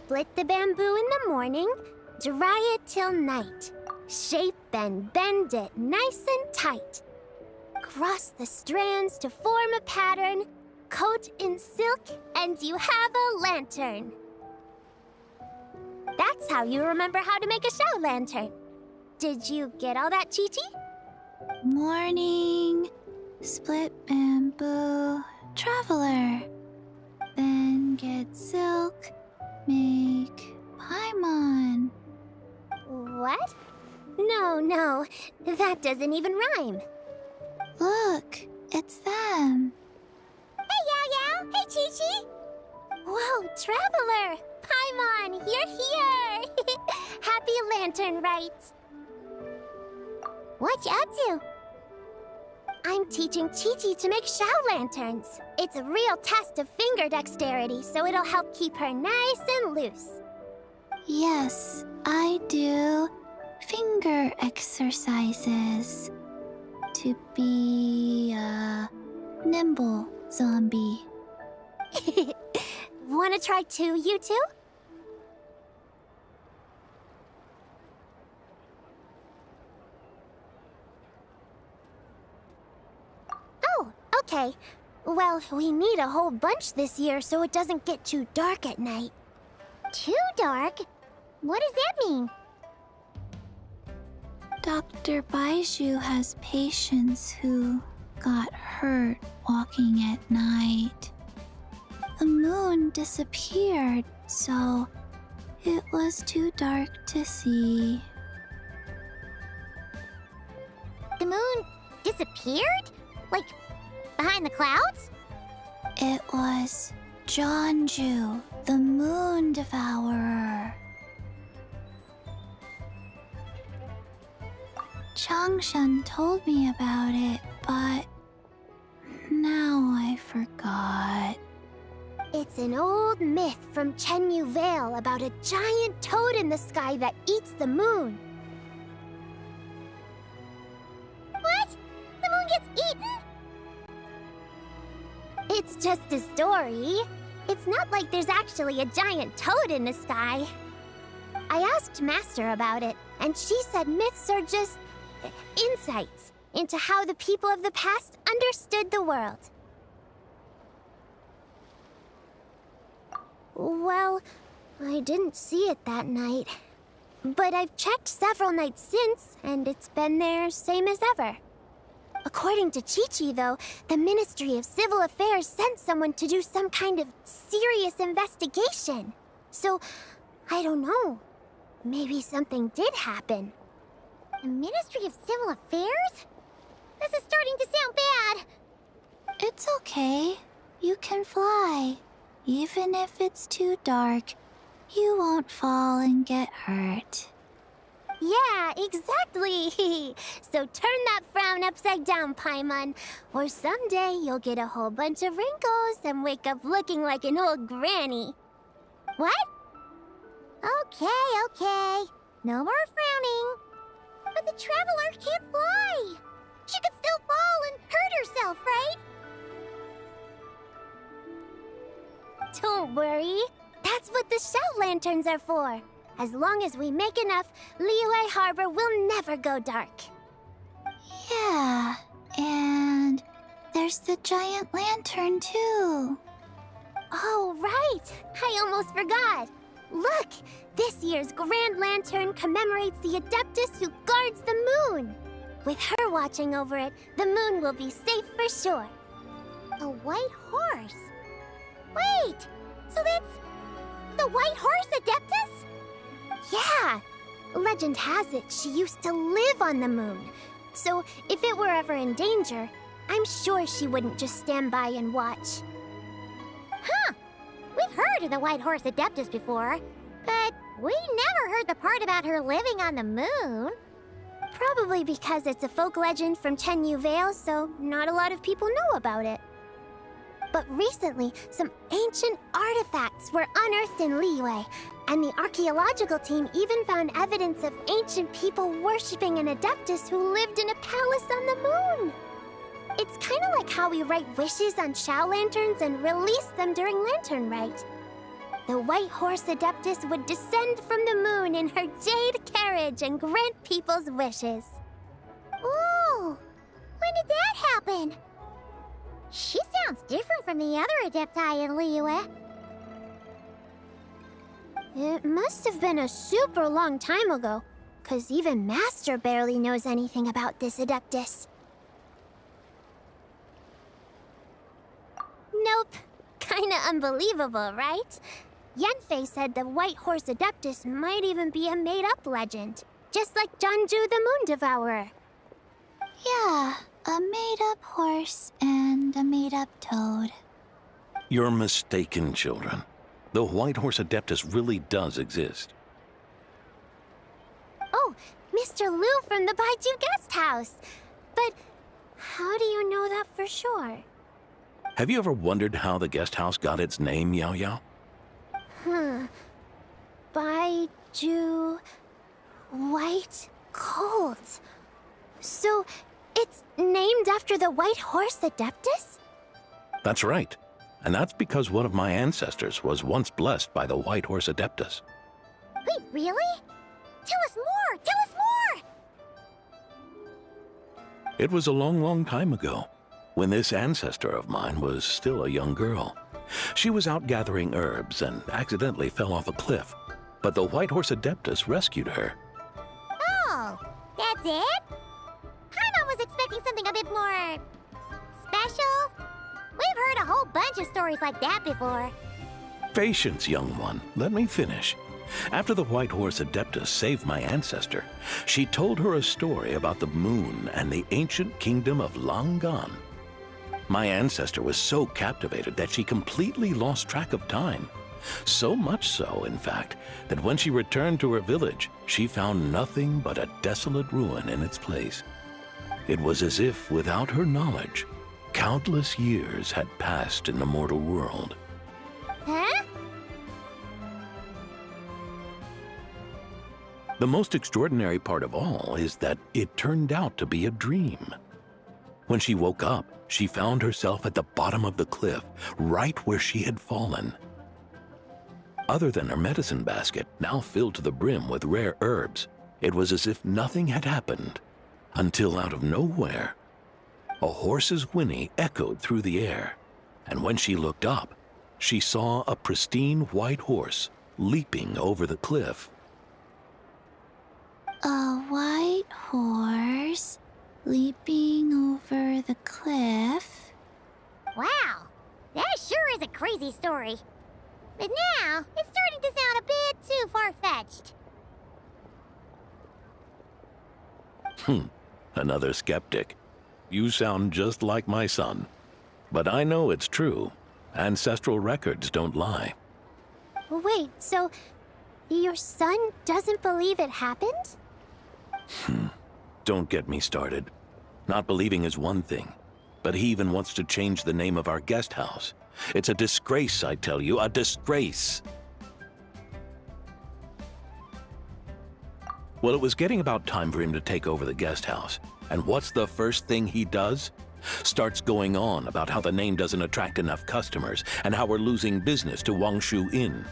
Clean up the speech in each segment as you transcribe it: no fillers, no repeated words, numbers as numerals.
Split the bamboo in the morning, dry it till night. Shape and bend it nice and tight. Cross the strands to form a pattern, coat in silk, and you have a lantern. That's how you remember how to make a shout lantern. Did you get all that, Chi-Chi? Morning, split bamboo, traveler. Then get silk, make paimon. What? No, that doesn't even rhyme. Look, it's them. Hey, Yao Yao! Hey, Chi-Chi! Whoa, Traveler! Paimon, you're here! Happy lantern rites! What you up to? I'm teaching Chi-Chi to make shout lanterns. It's a real test of finger dexterity, so it'll help keep her nice and loose. Yes, I do finger exercises to be a nimble zombie. Wanna try too, you two? Oh, okay. Well, we need a whole bunch this year so it doesn't get too dark at night. Too dark? What does that mean? Dr. Baiju has patients who got hurt walking at night. The moon disappeared, so it was too dark to see. The moon disappeared? Like, behind the clouds? It was Jeonju, the moon devourer. Changshan told me about it, but now I forgot. It's an old myth from Chenyu Vale about a giant toad in the sky that eats the moon. What? The moon gets eaten? It's just a story. It's not like there's actually a giant toad in the sky. I asked Master about it, and she said myths are just insights into how the people of the past understood the world. Well, I didn't see it that night. But I've checked several nights since, and it's been there same as ever. According to Chi-Chi, though, the Ministry of Civil Affairs sent someone to do some kind of serious investigation. So, I don't know. Maybe something did happen. The Ministry of Civil Affairs? This is starting to sound bad. It's okay. You can fly. Even if it's too dark, you won't fall and get hurt. Yeah, exactly. So turn that frown upside down, Paimon. Or someday you'll get a whole bunch of wrinkles and wake up looking like an old granny. What? Okay. No more frowning. But the Traveler can't fly. She could still fall and hurt herself, right? Don't worry. That's what the shout lanterns are for. As long as we make enough, Liyue Harbor will never go dark. Yeah, and there's the giant lantern too. Oh, right! I almost forgot! Look! This year's Grand Lantern commemorates the Adeptus who guards the moon! With her watching over it, the moon will be safe for sure. A white horse? Wait! So that's the White Horse Adeptus? Yeah! Legend has it she used to live on the moon. So if it were ever in danger, I'm sure she wouldn't just stand by and watch. Huh! We've heard of the White Horse Adeptus before, but we never heard the part about her living on the moon. Probably because it's a folk legend from Chenyu Vale, so not a lot of people know about it. But recently, some ancient artifacts were unearthed in Liyue, and the archaeological team even found evidence of ancient people worshipping an Adeptus who lived in a palace on the moon. It's kind of like how we write wishes on shout lanterns and release them during Lantern Rite. the White Horse Adeptus would descend from the moon in her jade carriage and grant people's wishes. Ooh! When did that happen? She sounds different from the other Adepti in Liyue. It must have been a super long time ago, 'cause even Master barely knows anything about this Adeptus. Nope. Kinda unbelievable, right? Yanfei said the White Horse Adeptus might even be a made-up legend, just like Janju the Moon Devourer. Yeah, a made-up horse and a made-up toad. You're mistaken, children. The White Horse Adeptus really does exist. Oh, Mr. Liu from the Baiju Guest House. But how do you know that for sure? Have you ever wondered how the guest house got its name, Yao Yao? Baiju... White Cold. So, it's named after the White Horse Adeptus? That's right. And that's because one of my ancestors was once blessed by the White Horse Adeptus. Wait, really? Tell us more! Tell us more! It was a long, long time ago, when this ancestor of mine was still a young girl. She was out gathering herbs and accidentally fell off a cliff, but the White Horse Adeptus rescued her. Oh, that's it? Paimon was expecting something a bit more... special? We've heard a whole bunch of stories like that before. Patience, young one. Let me finish. After the White Horse Adeptus saved my ancestor, she told her a story about the moon and the ancient kingdom of Langan. My ancestor was so captivated that she completely lost track of time. So much so, in fact, that when she returned to her village, she found nothing but a desolate ruin in its place. It was as if, without her knowledge, countless years had passed in the mortal world. Huh? The most extraordinary part of all is that it turned out to be a dream. When she woke up, she found herself at the bottom of the cliff, right where she had fallen. Other than her medicine basket, now filled to the brim with rare herbs, it was as if nothing had happened, until out of nowhere, a horse's whinny echoed through the air, and when she looked up, she saw a pristine white horse leaping over the cliff. A white horse leaping over the cliff? Wow, that sure is a crazy story. But now, it's starting to sound a bit too far-fetched. Another skeptic. You sound just like my son. But I know it's true. Ancestral records don't lie. Wait, so your son doesn't believe it happened? Don't get me started. Not believing is one thing, but he even wants to change the name of our guest house. It's a disgrace, I tell you, a disgrace. Well, it was getting about time for him to take over the guest house. And what's the first thing he does? Starts going on about how the name doesn't attract enough customers and how we're losing business to Wangshu Inn.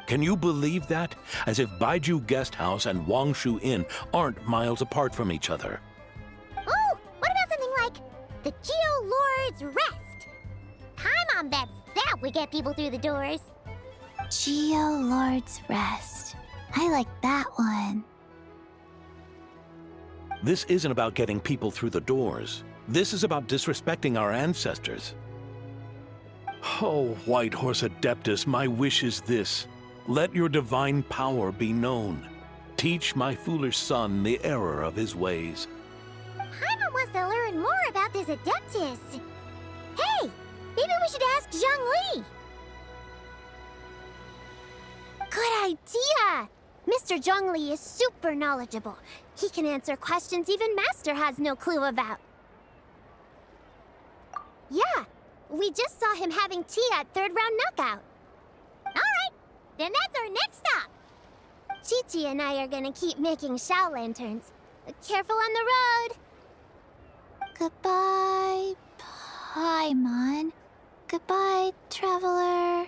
Can you believe that? As if Baiju Guest House and Wangshu Inn aren't miles apart from each other. Oh, what about something like the Geo Lord's Rest? Paimon bets that would get people through the doors. Geo Lord's Rest. I like that one. This isn't about getting people through the doors. This is about disrespecting our ancestors. Oh, White Horse Adeptus, my wish is this. Let your divine power be known. Teach my foolish son the error of his ways. Paimon wants to learn more about this Adeptus. Hey, maybe we should ask Zhang Li. Good idea! Mr. Zhang Li is super knowledgeable. He can answer questions even Master has no clue about. Yeah, we just saw him having tea at third round knockout. All right, then that's our next stop. Chi-Chi and I are gonna keep making Shao lanterns. Careful on the road. Goodbye, Paimon. Goodbye, traveler.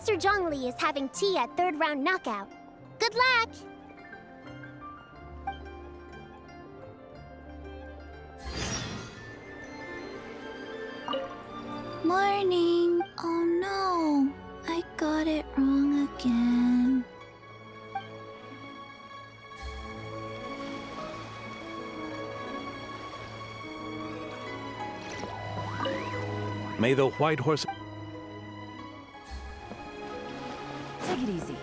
Mr. Zhongli is having tea at third round knockout. Good luck! Morning. Oh no, I got it wrong again. May the white horse... Take it easy.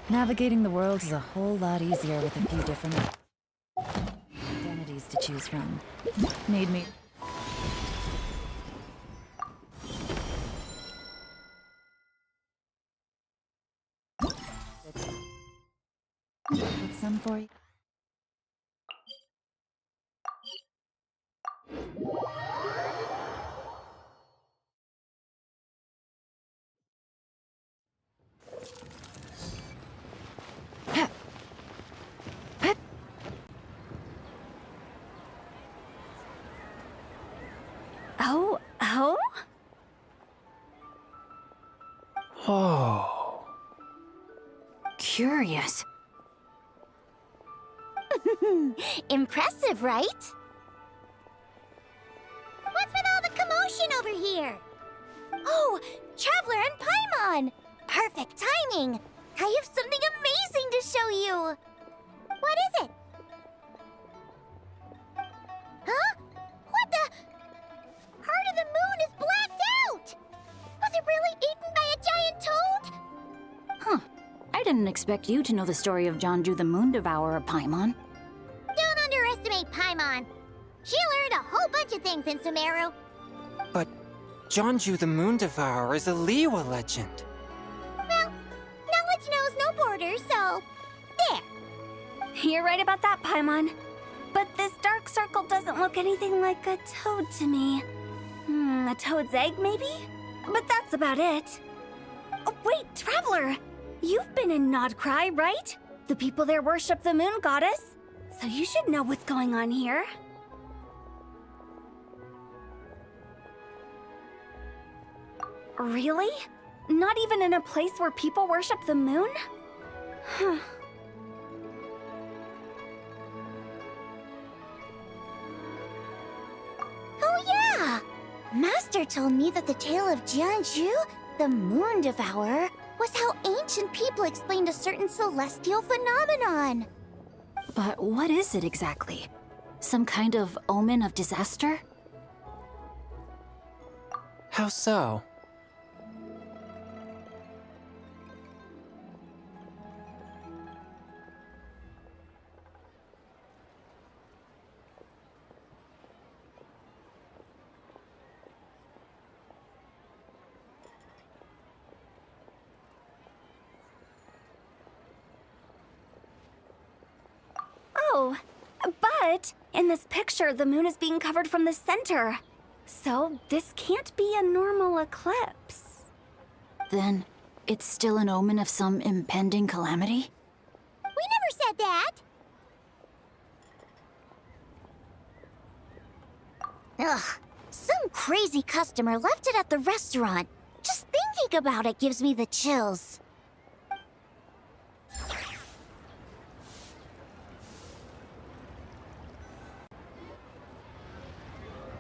Navigating the world is a whole lot easier with a few different identities to choose from. Made me... Get some for you? Oh? Whoa. Curious. Impressive, right? What's with all the commotion over here? Oh, Traveler and Paimon! Perfect timing! I have something amazing to show you! What is it? Huh? What the? Part of the moon is blacked out! Was it really eaten by a giant toad? Huh. I didn't expect you to know the story of Jonju the Moon Devourer, Paimon. Don't underestimate Paimon. She learned a whole bunch of things in Sumeru. But Jonju the Moon Devourer is a Liyue legend. Well, knowledge knows no borders, so... there. You're right about that, Paimon. But this dark circle doesn't look anything like a toad to me. A toad's egg, maybe? But that's about it. Oh, wait, Traveler! You've been in Nodcry, right? The people there worship the moon goddess. So you should know what's going on here. Really? Not even in a place where people worship the moon? Huh. Oh yeah! Master told me that the tale of Jianzhu, the Moon Devourer, was how ancient people explained a certain celestial phenomenon. But what is it exactly? Some kind of omen of disaster? How so? Oh, but in this picture, the moon is being covered from the center. So this can't be a normal eclipse. Then it's still an omen of some impending calamity? We never said that! Ugh, some crazy customer left it at the restaurant. Just thinking about it gives me the chills.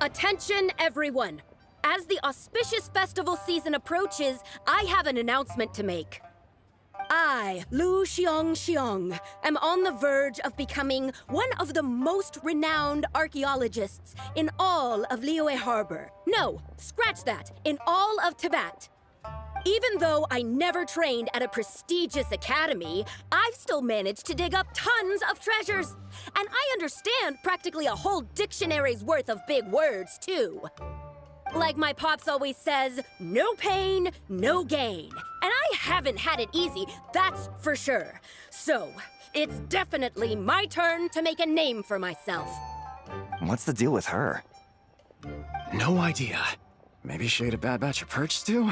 Attention, everyone! As the auspicious festival season approaches, I have an announcement to make. I, Lu Xiong, am on the verge of becoming one of the most renowned archaeologists in all of Liyue Harbor. No, scratch that, in all of Tibet. Even though I never trained at a prestigious academy, I've still managed to dig up tons of treasures. And I understand practically a whole dictionary's worth of big words, too. Like my pops always says, no pain, no gain. And I haven't had it easy, that's for sure. So, it's definitely my turn to make a name for myself. What's the deal with her? No idea. Maybe she ate a bad batch of perch stew?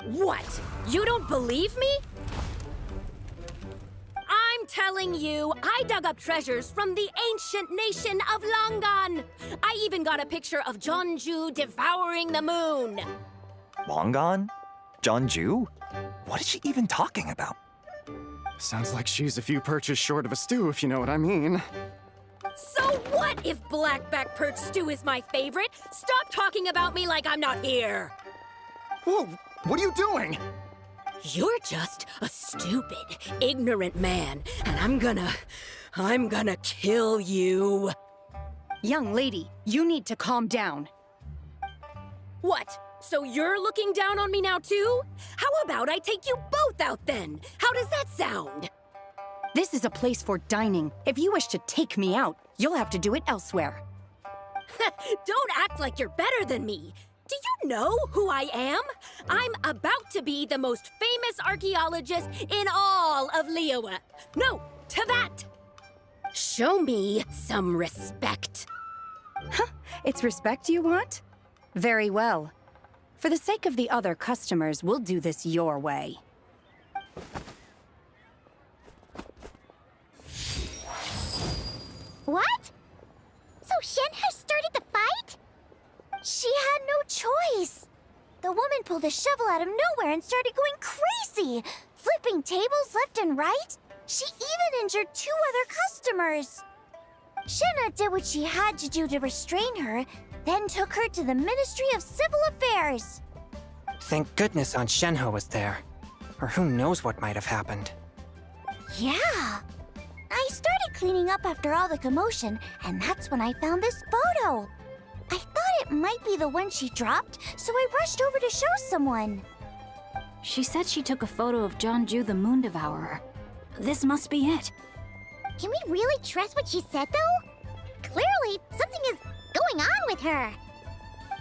What? You don't believe me? I'm telling you, I dug up treasures from the ancient nation of Longan. I even got a picture of Jonju devouring the moon. Longan? Jonju? What is she even talking about? Sounds like she's a few perches short of a stew, if you know what I mean. So what if blackback perch stew is my favorite? Stop talking about me like I'm not here. Whoa, what are you doing? You're just a stupid, ignorant man, and I'm gonna kill you. Young lady, you need to calm down. What? So you're looking down on me now too? How about I take you both out then? How does that sound? This is a place for dining. If you wish to take me out, you'll have to do it elsewhere. Don't act like you're better than me. Do you know who I am? I'm about to be the most famous archaeologist in all of Liyue. No, Tevat! Show me some respect. It's respect you want? Very well. For the sake of the other customers, we'll do this your way. What? So Shenhe started the fight? She had no choice. The woman pulled a shovel out of nowhere and started going crazy, flipping tables left and right. She even injured 2 other customers. Shenhe did what she had to do to restrain her, then took her to the Ministry of Civil Affairs. Thank goodness Aunt Shenhe was there. Or who knows what might have happened. Yeah. I started cleaning up after all the commotion, and that's when I found this photo. I thought it might be the one she dropped, so I rushed over to show someone. She said she took a photo of Jeonju the Moon Devourer. This must be it. Can we really trust what she said, though? Clearly, something is going on with her.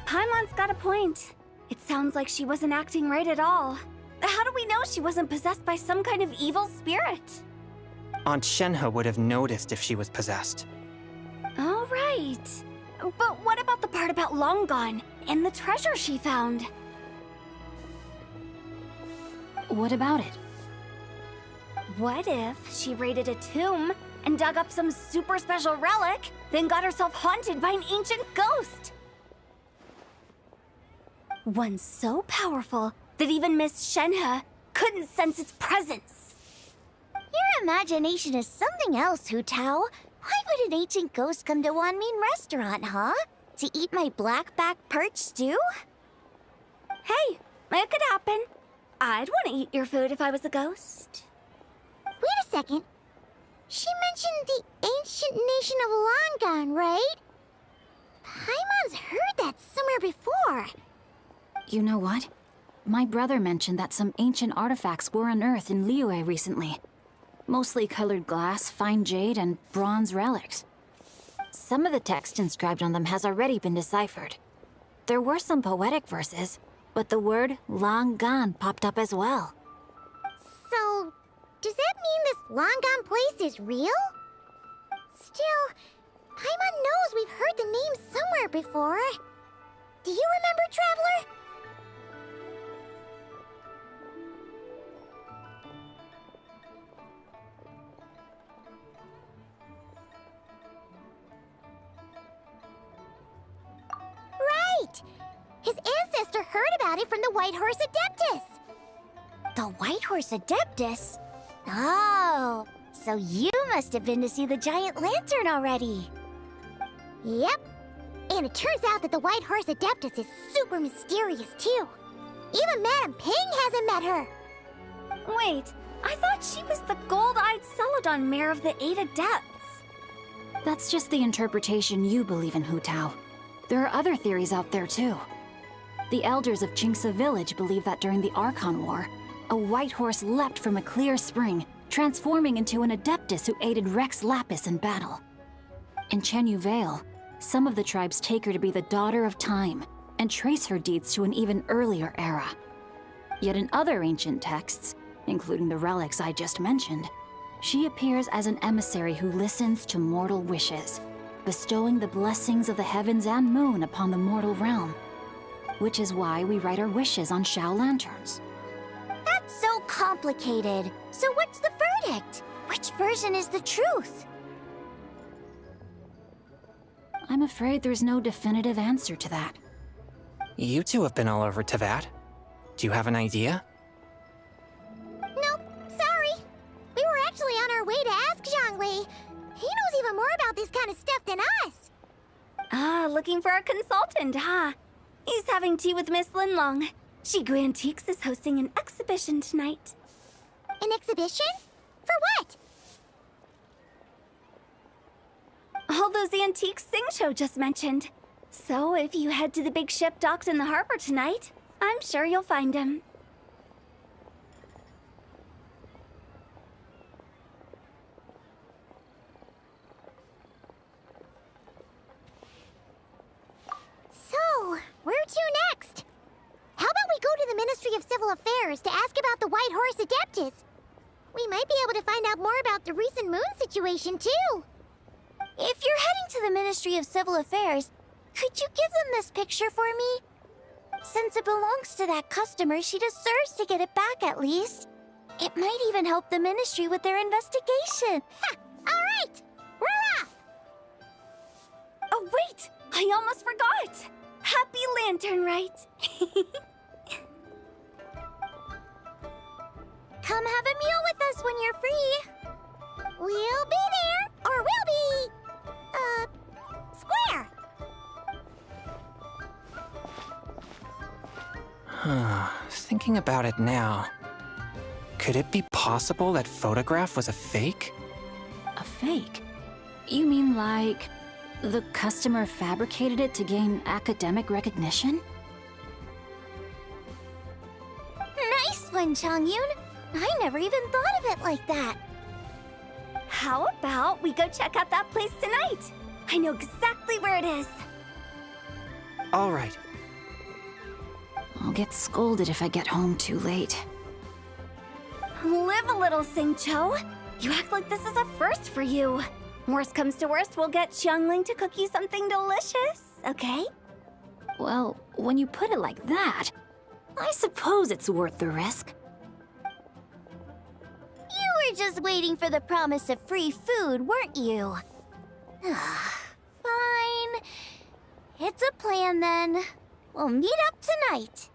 Paimon's got a point. It sounds like she wasn't acting right at all. How do we know she wasn't possessed by some kind of evil spirit? Aunt Shenhe would have noticed if she was possessed. All right. But what about the part about Long Gone and the treasure she found? What about it? What if she raided a tomb and dug up some super special relic, then got herself haunted by an ancient ghost? One so powerful that even Miss Shenhe couldn't sense its presence. Your imagination is something else, Hu Tao. Why would an ancient ghost come to Wanmin restaurant, huh? To eat my blackback perch stew? Hey, it could happen. I'd want to eat your food if I was a ghost. Wait a second. She mentioned the ancient nation of Longon, right? Paimon's heard that somewhere before. You know what? My brother mentioned that some ancient artifacts were unearthed in Liyue recently. Mostly colored glass, fine jade, and bronze relics. Some of the text inscribed on them has already been deciphered. There were some poetic verses, but the word long gone popped up as well. So, does that mean this Longon place is real? Still, Paimon knows we've heard the name somewhere before. Do you remember, Traveler? Right! His ancestor heard about it from the White Horse Adeptus. The White Horse Adeptus? Oh, so you must have been to see the giant lantern already. Yep. And it turns out that the White Horse Adeptus is super mysterious, too. Even Madame Ping hasn't met her. Wait, I thought she was the gold-eyed Celadon mare of the 8 Adepts. That's just the interpretation you believe in, Hu Tao. There are other theories out there, too. The elders of Qingce Village believe that during the Archon War, a white horse leapt from a clear spring, transforming into an Adeptus who aided Rex Lapis in battle. In Chenyu Vale, some of the tribes take her to be the daughter of time, and trace her deeds to an even earlier era. Yet in other ancient texts, including the relics I just mentioned, she appears as an emissary who listens to mortal wishes, bestowing the blessings of the heavens and moon upon the mortal realm. Which is why we write our wishes on Shao lanterns. That's so complicated. So what's the verdict? Which version is the truth? I'm afraid there's no definitive answer to that. You two have been all over Tevat. Do you have an idea? Nope, sorry. We were actually on our way to ask Zhongli. He knows even more about this kind of stuff than us. Ah, looking for a consultant, huh? He's having tea with Miss Linlong. Shigu Antiques is hosting an exhibition tonight. An exhibition? For what? All those antiques Sing Show just mentioned. So if you head to the big ship docked in the harbor tonight, I'm sure you'll find him. So, where to next? How about we go to the Ministry of Civil Affairs to ask about the White Horse Adeptus? We might be able to find out more about the recent moon situation, too. If you're heading to the Ministry of Civil Affairs, could you give them this picture for me? Since it belongs to that customer, she deserves to get it back at least. It might even help the Ministry with their investigation. Ha! All right! We're off! Oh, wait! I almost forgot! Happy Lantern Rite! Come have a meal with us when you're free. We'll be there, or we'll be... square. Thinking about it now, could it be possible that photograph was a fake? A fake? You mean like the customer fabricated it to gain academic recognition? Nice one, Chongyun! I never even thought of it like that. How about we go check out that place tonight? I know exactly where it is. All right. I'll get scolded if I get home too late. Live a little, Sing-Cho. You act like this is a first for you. Worst comes to worst, we'll get Xiangling to cook you something delicious, okay? Well, when you put it like that, I suppose it's worth the risk. You were just waiting for the promise of free food, weren't you? Fine. It's a plan then. We'll meet up tonight.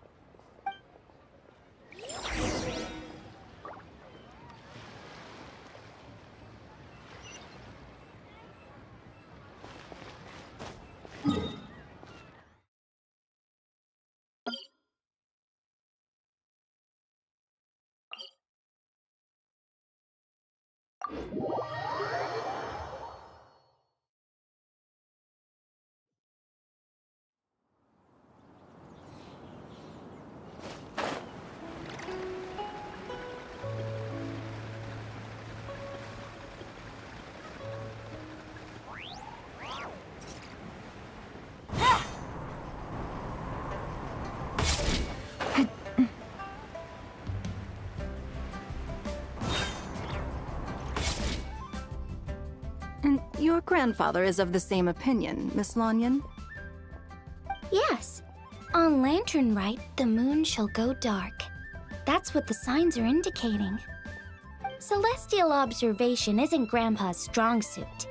And your grandfather is of the same opinion, Miss Lanyan? Yes. On Lantern Rite, the moon shall go dark. That's what the signs are indicating. Celestial observation isn't Grandpa's strong suit.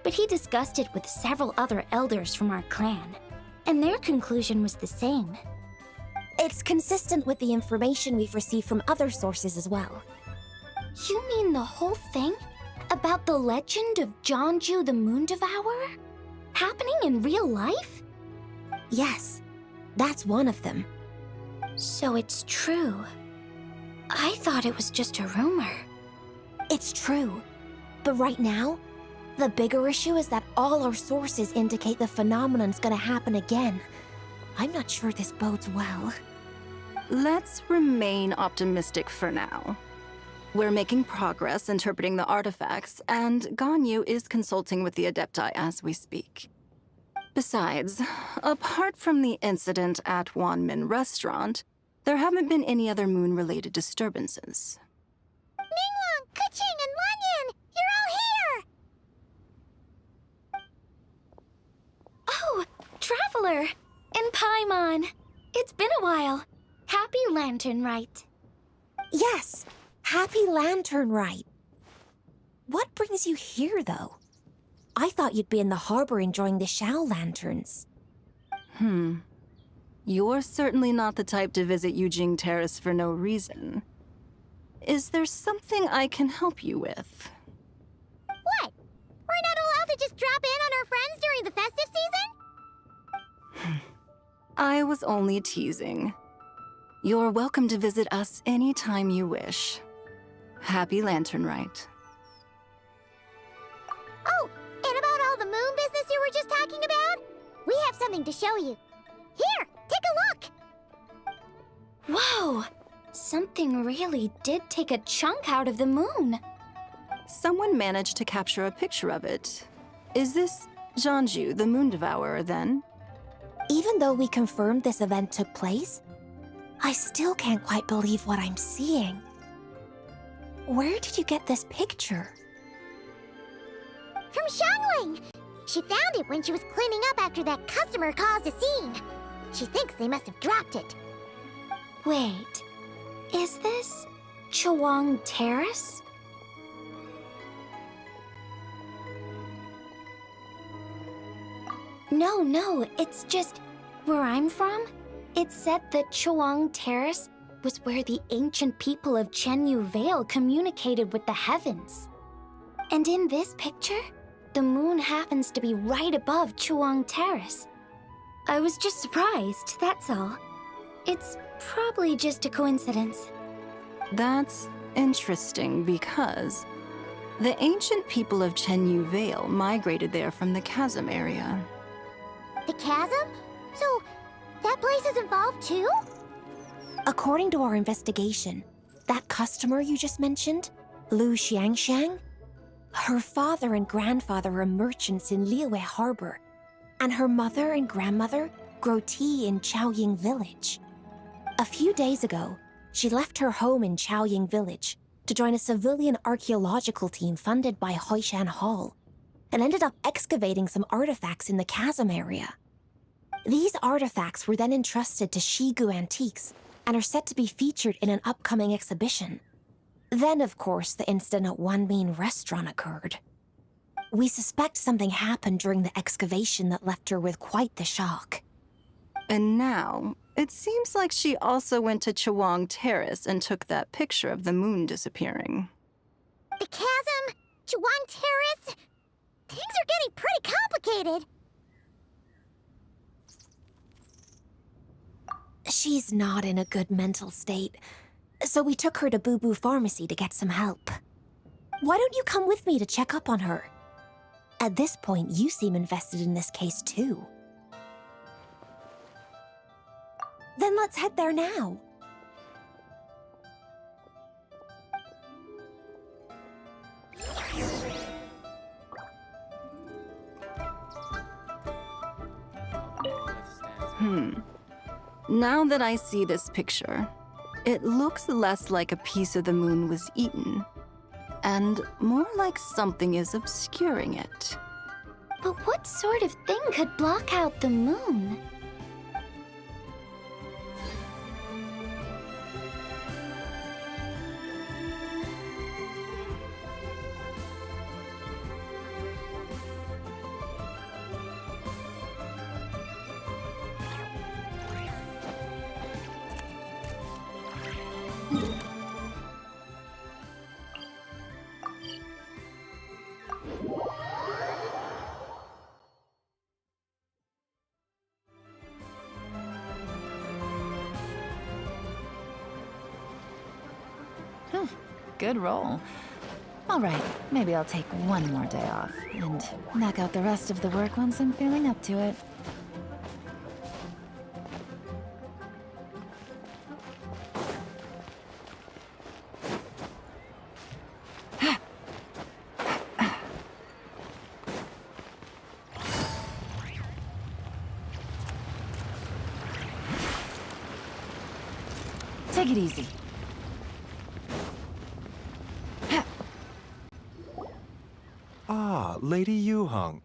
But he discussed it with several other elders from our clan, and their conclusion was the same. It's consistent with the information we've received from other sources as well. You mean the whole thing? About the legend of Jeonju the Moon Devourer? Happening in real life? Yes, that's one of them. So it's true. I thought it was just a rumor. It's true. But right now, the bigger issue is that all our sources indicate the phenomenon's gonna happen again. I'm not sure this bodes well. Let's remain optimistic for now. We're making progress interpreting the artifacts, and Ganyu is consulting with the Adepti as we speak. Besides, apart from the incident at Wanmin Restaurant, there haven't been any other moon-related disturbances. Minglong, Kuching, and Lanyan! You're all here! Oh, Traveler! And Paimon! It's been a while. Happy Lantern Rite. Yes, Happy Lantern Rite. What brings you here, though? I thought you'd be in the harbor enjoying the Shao Lanterns. You're certainly not the type to visit Yujing Terrace for no reason. Is there something I can help you with? What? We're not allowed to just drop in on our friends during the festive season? I was only teasing. You're welcome to visit us anytime you wish. Happy Lantern Rite. Oh, and about all the moon business you were just talking about? We have something to show you. Here, take a look! Whoa! Something really did take a chunk out of the moon. Someone managed to capture a picture of it. Is this Jeonju, the Moon Devourer, then? Even though we confirmed this event took place, I still can't quite believe what I'm seeing. Where did you get this picture? From Xiangling! She found it when she was cleaning up after that customer caused a scene. She thinks they must have dropped it. Wait, is this Chawang Terrace? No, it's just where I'm from. It said that Chawang Terrace was where the ancient people of Chenyu Vale communicated with the heavens. And in this picture, the moon happens to be right above Chawang Terrace. I was just surprised, that's all. It's probably just a coincidence. That's interesting because the ancient people of Chenyu Vale migrated there from the chasm area. The chasm? So, that place is involved too? According to our investigation, that customer you just mentioned, Lu Xiangxiang, her father and grandfather were merchants in Liyue Harbor, and her mother and grandmother grow tea in Chaoying Village. A few days ago, she left her home in Chaoying Village to join a civilian archaeological team funded by Hoishan Hall, and ended up excavating some artifacts in the chasm area. These artifacts were then entrusted to Shigu Antiques and are set to be featured in an upcoming exhibition. Then, of course, the incident at Wanmin Restaurant occurred. We suspect something happened during the excavation that left her with quite the shock. And now, it seems like she also went to Chawang Terrace and took that picture of the moon disappearing. The chasm? Chawang Terrace? Things are getting pretty complicated. She's not in a good mental state, so we took her to Boo Boo Pharmacy to get some help. Why don't you come with me to check up on her? At this point, you seem invested in this case too. Then let's head there now. Now that I see this picture, it looks less like a piece of the moon was eaten, and more like something is obscuring it. But what sort of thing could block out the moon? Good roll. All right, maybe I'll take one more day off and knock out the rest of the work once I'm feeling up to it. Take it easy. Ah, Lady Yuheng.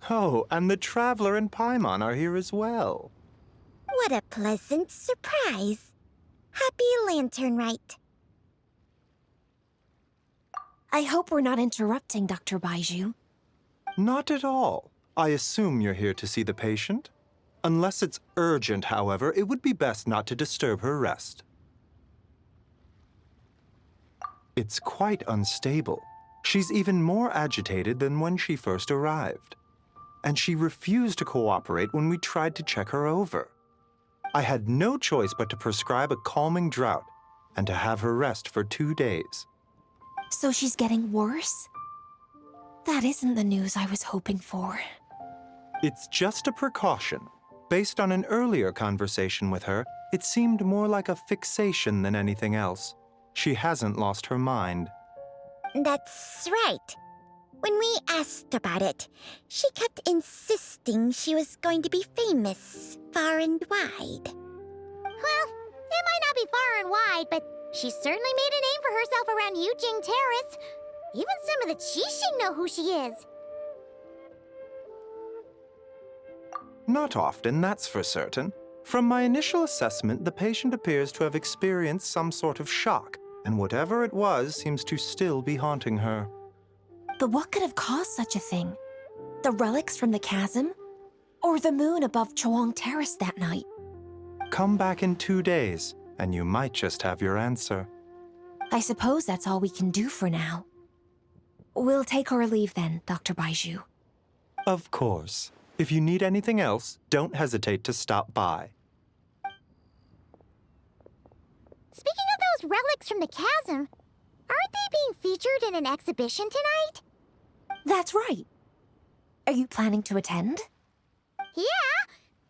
Oh, and the Traveler and Paimon are here as well. What a pleasant surprise. Happy Lantern Rite. I hope we're not interrupting Dr. Baiju. Not at all. I assume you're here to see the patient? Unless it's urgent, however, it would be best not to disturb her rest. It's quite unstable. She's even more agitated than when she first arrived. And she refused to cooperate when we tried to check her over. I had no choice but to prescribe a calming draught and to have her rest for 2 days. So she's getting worse? That isn't the news I was hoping for. It's just a precaution. Based on an earlier conversation with her, it seemed more like a fixation than anything else. She hasn't lost her mind. That's right. When we asked about it, she kept insisting she was going to be famous far and wide. Well, it might not be far and wide, but she certainly made a name for herself around Yujing Terrace. Even some of the Qixing know who she is. Not often, that's for certain. From my initial assessment, the patient appears to have experienced some sort of shock, and whatever it was seems to still be haunting her. But what could have caused such a thing? The relics from the chasm? Or the moon above Chuang Terrace that night? Come back in 2 days, and you might just have your answer. I suppose that's all we can do for now. We'll take our leave then, Dr. Baiju. Of course. If you need anything else, don't hesitate to stop by. Speaking of those relics from the chasm, aren't they being featured in an exhibition tonight? That's right. Are you planning to attend? Yeah!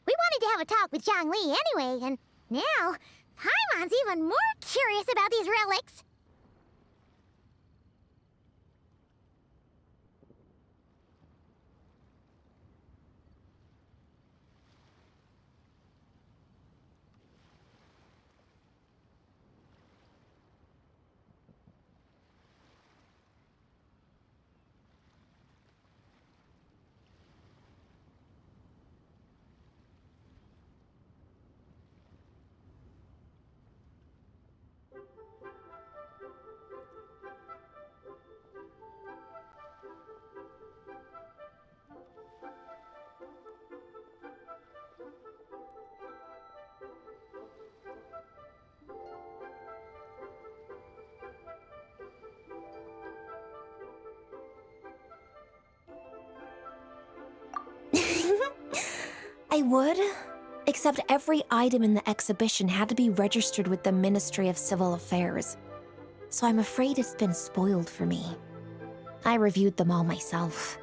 We wanted to have a talk with Zhang Li anyway, and now Paimon's even more curious about these relics. I would, except every item in the exhibition had to be registered with the Ministry of Civil Affairs. So I'm afraid it's been spoiled for me. I reviewed them all myself.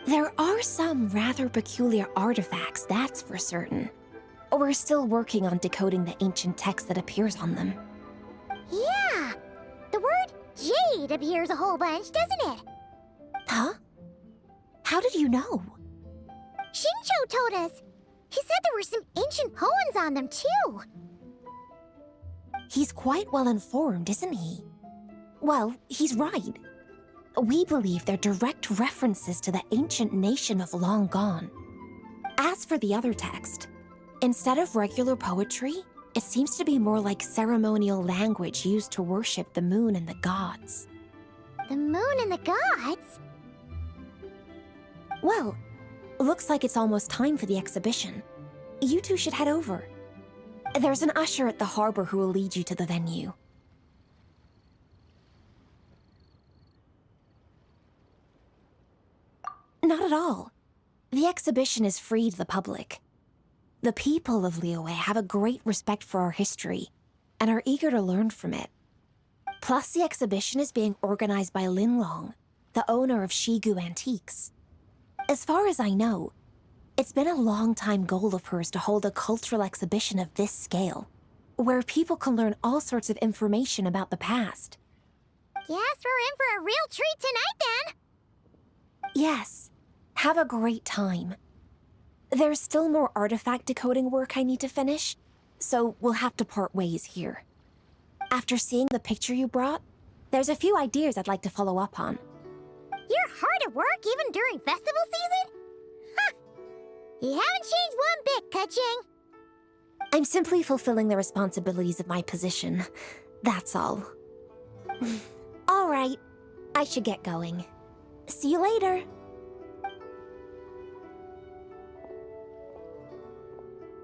There are some rather peculiar artifacts, that's for certain. We're still working on decoding the ancient text that appears on them. Yeah! The word jade appears a whole bunch, doesn't it? Huh? How did you know? Xingqiu told us. He said there were some ancient poems on them, too. He's quite well informed, isn't he? Well, he's right. We believe they're direct references to the ancient nation of long gone. As for the other text, instead of regular poetry, it seems to be more like ceremonial language used to worship the moon and the gods. The moon and the gods? Well, looks like it's almost time for the exhibition. You two should head over. There's an usher at the harbor who will lead you to the venue. Not at all. The exhibition is free to the public. The people of Liyue have a great respect for our history and are eager to learn from it. Plus, the exhibition is being organized by Linlong, the owner of Shigu Antiques. As far as I know, it's been a long-time goal of hers to hold a cultural exhibition of this scale, where people can learn all sorts of information about the past. Guess we're in for a real treat tonight, then. Yes, have a great time. There's still more artifact decoding work I need to finish, so we'll have to part ways here. After seeing the picture you brought, there's a few ideas I'd like to follow up on. You're hard at work even during festival season? Huh! You haven't changed one bit, Keqing. I'm simply fulfilling the responsibilities of my position. That's all. All right, I should get going. See you later.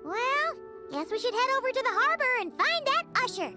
Well, guess we should head over to the harbor and find that usher.